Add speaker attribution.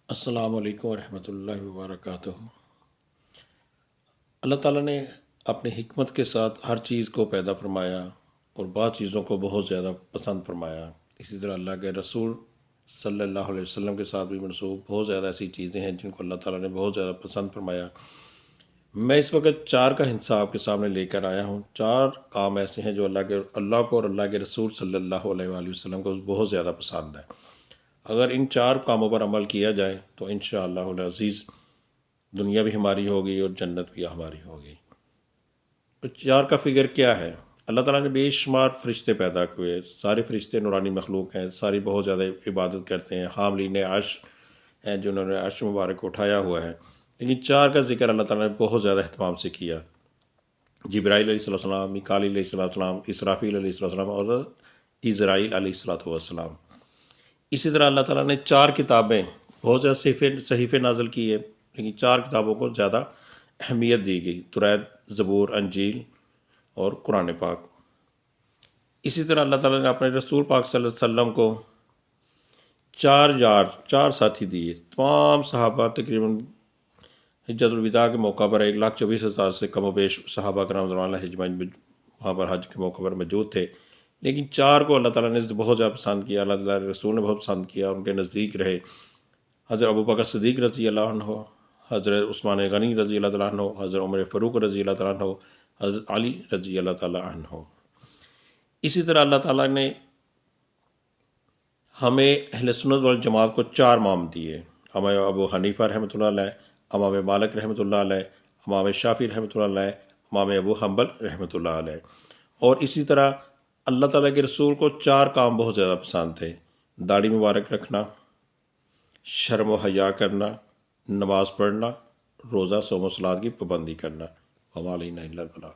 Speaker 1: السلام علیکم ورحمۃ اللہ وبرکاتہ۔ اللہ تعالیٰ نے اپنی حکمت کے ساتھ ہر چیز کو پیدا فرمایا اور بعض چیزوں کو بہت زیادہ پسند فرمایا۔ اسی طرح اللہ کے رسول صلی اللہ علیہ وسلم کے ساتھ بھی منسوب بہت زیادہ ایسی چیزیں ہیں جن کو اللہ تعالیٰ نے بہت زیادہ پسند فرمایا۔ میں اس وقت 4 کا حصہ آپ کے سامنے لے کر آیا ہوں۔ 4 کام ایسے ہیں جو اللہ کو اور اللہ کے رسول صلی اللہ علیہ وآلہ وسلم کو بہت زیادہ پسند ہے۔ اگر ان 4 کاموں پر عمل کیا جائے تو انشاءاللہ العزیز دنیا بھی ہماری ہوگی اور جنت بھی ہماری ہوگی۔ تو 4 کا فگر کیا ہے؟ اللہ تعالیٰ نے بے شمار فرشتے پیدا کیے، سارے فرشتے نورانی مخلوق ہیں، ساری بہت زیادہ عبادت کرتے ہیں، حاملین عرش ہیں جنہوں نے عرش مبارک کو اٹھایا ہوا ہے۔ لیکن 4 کا ذکر اللہ تعالیٰ نے بہت زیادہ اہتمام سے کیا۔ جبرائیل علیہ السلام، میکائیل علیہ السلام، اسرافیل علیہ السلام اور عزرائیل علیہ السلام۔ اسی طرح اللہ تعالیٰ نے 4 کتابیں، بہت زیادہ صحیفے نازل کیے، لیکن 4 کتابوں کو زیادہ اہمیت دی گئی: توریت، زبور، انجیل اور قرآن پاک۔ اسی طرح اللہ تعالیٰ نے اپنے رسول پاک صلی اللہ علیہ وسلم کو 4 ساتھی دیے۔ تمام صحابہ تقریباً حجۃ الوداع کے موقع پر 1,24,000 سے کم و بیش صحابہ کرام رضوان اللہ اجمعین وہاں پر حج کے موقع پر موجود تھے، لیکن 4 کو اللہ تعالیٰ نے بہت زیادہ پسند کیا، اللہ تعالیٰ کے رسول نے بہت پسند کیا، ان کے نزدیک رہے۔ حضرت ابوبکر صدیق رضی اللہ عنہ، حضرت عثمان غنی رضی اللہ تعالیٰ عنہ، حضرت عمر فاروق رضی اللہ تعالیٰ عنہ، حضرت علی رضی اللہ تعالیٰ عنہ۔ اسی طرح اللہ تعالیٰ نے ہمیں اہل سنت والجماعت کو 4 امام دیے: امام ابو حنیفہ رحمۃ اللہ علیہ، امام مالک رحمۃ اللہ علیہ، امام شافعی رحمۃ اللہ علیہ، امام ابو حنبل رحمۃ اللہ علیہ۔ اور اسی طرح اللہ تعالیٰ کے رسول کو 4 کام بہت زیادہ پسند تھے: داڑھی مبارک رکھنا، شرم و حیا کرنا، نماز پڑھنا، روزہ، صوم و صلات کی پابندی کرنا۔ وما علینا الا البلاغ۔